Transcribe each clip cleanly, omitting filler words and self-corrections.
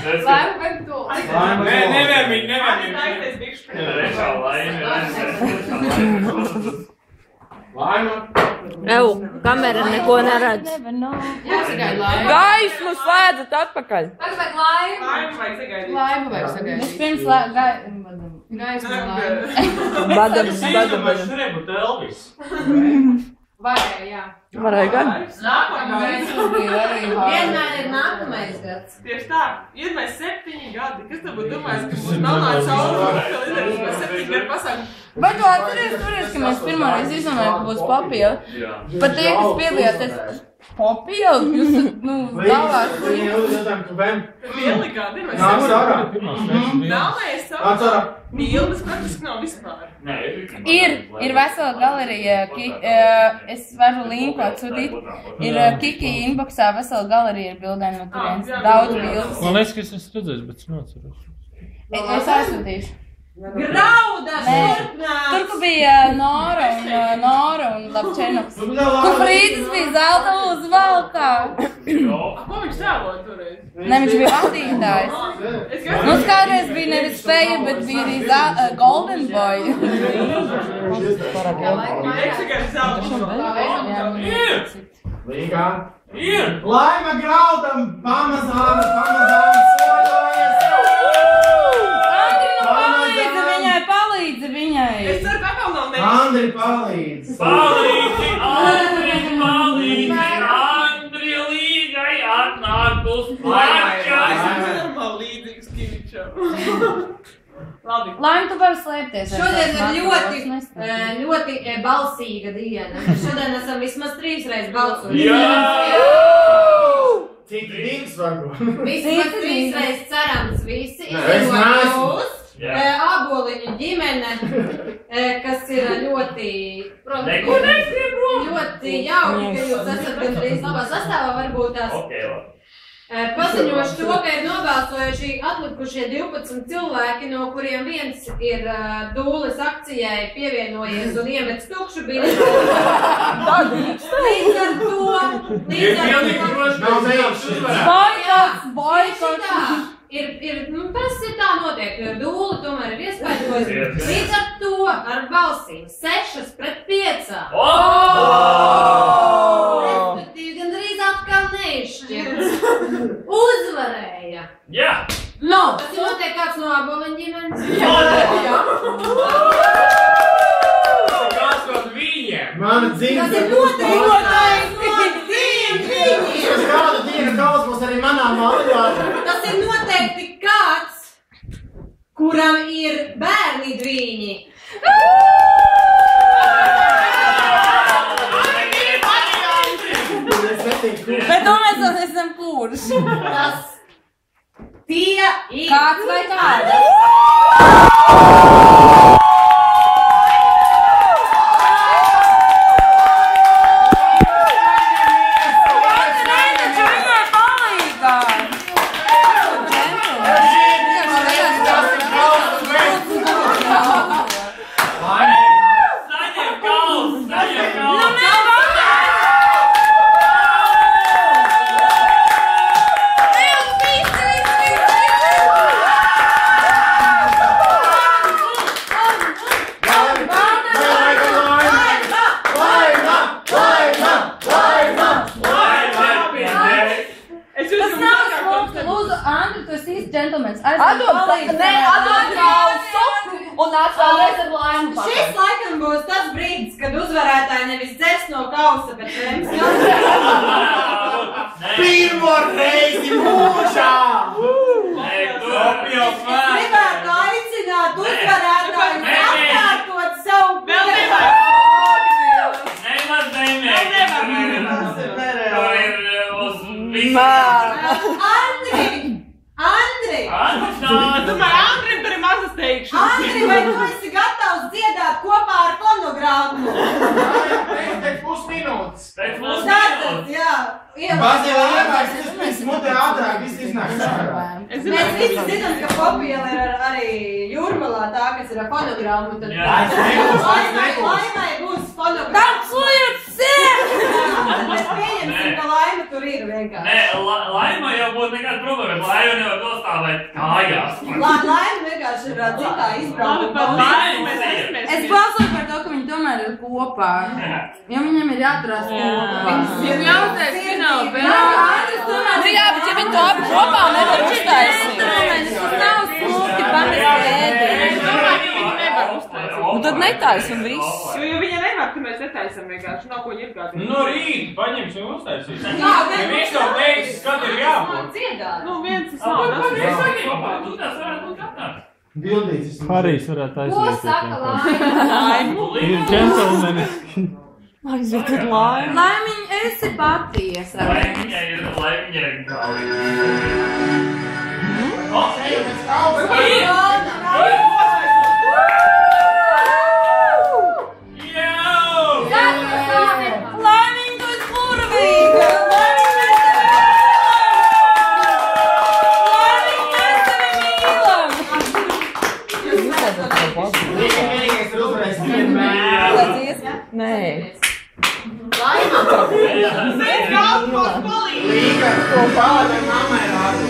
Laima vai to. Nē, nevar viņa. Laima. Ew, kamera neko neredz. Jāsagaida laima. Gaismu slēdzat atpakaļ. Tagad laima. Laima vajag sagaidīt. Vispirms Gaismu laima. Badam. Šrebu telvis. Varēja, jā. Varēja gan. Nākamais bija arī Vienmēr ir nākamais gads. Tieši tā, vienmēr 7 gadi. Kas tev būtu domājis, ka mums melnā cauruma, ka līdz 7 gadu pasākumu? Bet tu atceries, ka mēs pirmoreiz izdomājām, ka būs papila. Pat tie, kas piedalījāties papila, jūs, galvās. Viņi uzvedām, ka vien. Ielikā, divas. Nāc ārā. Melnais caurums. Mildes praktiski nav vispār. Ir vesela galerija, es varu linkot sūtīt, ir Kiki inboxā vesela galerija ar bildēm no turienes, daudz bildes. Man liekas, ka es esmu redzējis, bet es neatceros. Es aizsūtīšu. Grauda, šurpnās! Tur, kur bija Nora un Lapčenoks. Kur Frīdis bija zelta uzvalkā. Ko viņš tēloja toreiz? Ne, viņš bija vadītājs. Mums kādreiz bija nevis Feja, bet bija arī Golden Boy. Līgā. Laima graudam, pamazām soļojies. Palīdzi viņai! Es ceru, ka vēl nav nevis. Andri, palīdzi! Andri Līgai atnāk uz plaķas! Normāli līdzīgs Kiničam. Labi. Laim, tu vari slēpties. Šodien ir ļoti balsīga diena. Šodien esam vismaz 3 reizes balsojuši. Cik divas varbūt? Vismaz 3 reizes cerams visi. Izņemot jūs. Āboliņu ģimene, kas ir ļoti jauki, ka jūs esat gandrīz labā sastāvā, varbūt tās paziņošu to, ka ir nobalsojuši atlikušie 12 cilvēki, no kuriem viens ir Dūles akcijai pievienojies un iemetis tukšu biļeti. Līdz ar to, tas ir tā notiek, jo Dūle tomēr ir iespējams. Līdz ar to ar balsīm 6-5. Respektīvi, gandrīz atkal neizšķirts. Uzvarēja. Jā! Tas ir notiek kāds no Āboliņu ģimenes? Jā. Kāds no viņiem? Mana dzimta. Tas ir noteikti Es kādu dienu kausmos arī manā mājā. Tas ir noteikti kāds, kuram ir bērni dvīņi. Bet to mēs vēl neesam kurš. Tas tie ir... Kāds vai kāda? Šis laikam būs tas brīdis, kad uzvarētāji nevis dzers no kausa, bet rems jau. Pirmo reizi mūžā! Es gribētu aicināt uzvarētājus atkārtot savu bildi. Nemaz Andri! Domāju, Andrim tur ir mazas teikšanas. Andri, vai tu esi gatavs dziedāt kopā ar fonogrammu? Pēc pusminūtes. Tātad, jā. Bazēlē ievāks, tas mutē ātrāk, viss iznāks ārā. Mēs visi zinām, ka Popiela ir arī Jūrmalā tā, kas ir ar fonogrammu. Laimai būs fonogramma. Tancujiet sirdi! Mēs pieņemsim, ka Laima tur ir vienkārši. Nē, Laima jau būtu nekāds problēma, bet Laima nevar nostāvēt kājās. Laima vienkārši ir citā izbraukuma. Es balsoju par to, ka viņi tomēr ir kopā. Jo viņam ir jāturās kopā. Viņam jāuztais fināla Nu jā, bet ja viņi to abi kopā nevar uztaisīt. Tas nav smuki pamest ēdīt. Un tad netais un viss. Jo viņa nevar, ka mēs netaisam vienkārši. Nav ko viņa atgādāt. Nu rīt, paņemsim un uztaisīsim. Ja viņš to teicis, kad ir jābūt. Nu viens tas nav. Tu tas varētu būt katrs. Bildītis. Harijs varētu Ko aizliet. saka Laima? Ir džentelmeniski. Aiziet ar Laimu. Laimiņ, esi patiesa. Laimiņai ir galīgi. Laimiņ, tu esi burvīga. Laimiņ, mēs tevi mīlam. Vienīgais ir uzvarējis vienmēr. Nē. Laima! Līga, ko pavadar mammai rādu.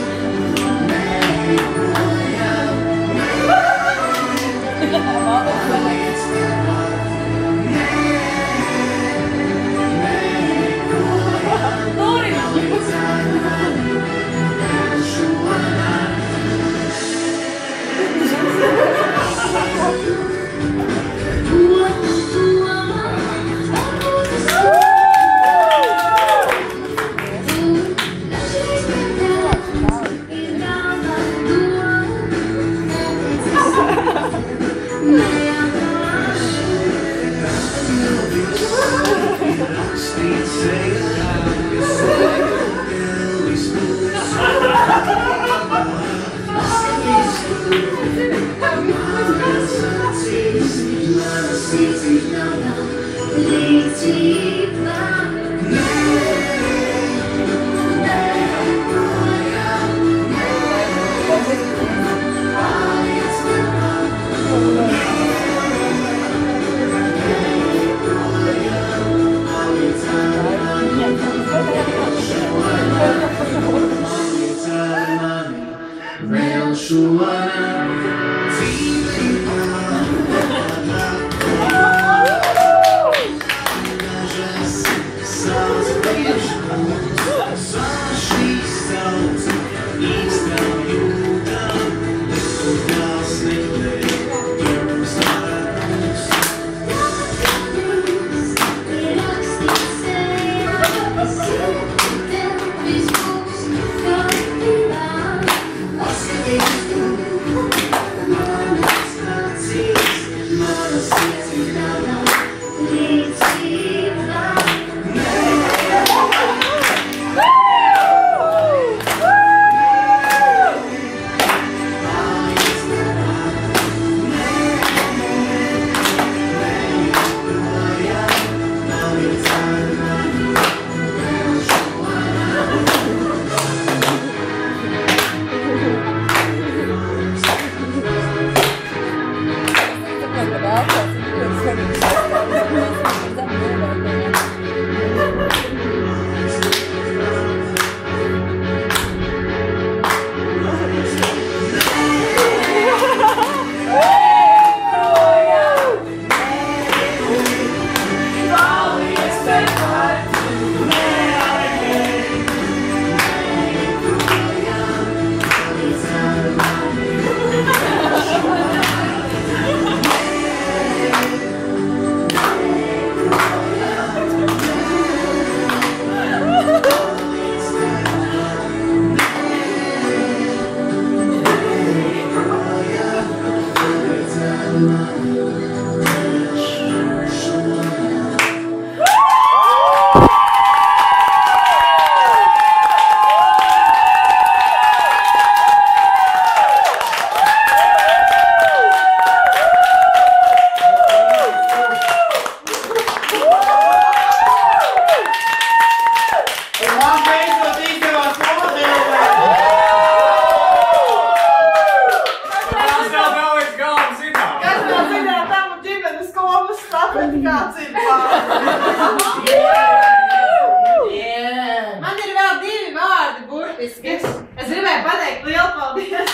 pateikt lielu paldies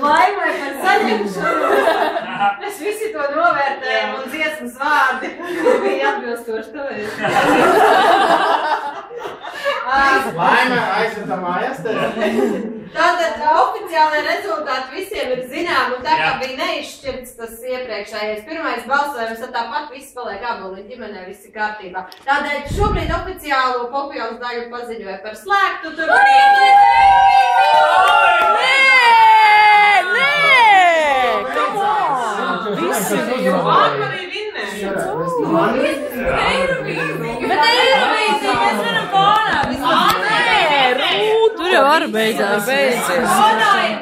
Laimai par saņemšanu. Mēs visi to novērtējam un dziesmas vārdi bija atbilstoši tavēs. Laime aizveda mājās tev. Tātad oficiālai rezultāti visiem ir zinām, un tā kā bija neizšķirts tas iepriekšējais pirmais balsojums, tad tāpat viss paliek Āboliņu ģimenē, viss ir kārtībā. Tādēļ šobrīd oficiālo Popijons daļu paziņoja par slēgtu. Vārvarī vinnēs. Bet Eirovīzija, mēs varam fonā. Tur jau arī beidzās. Fonā ir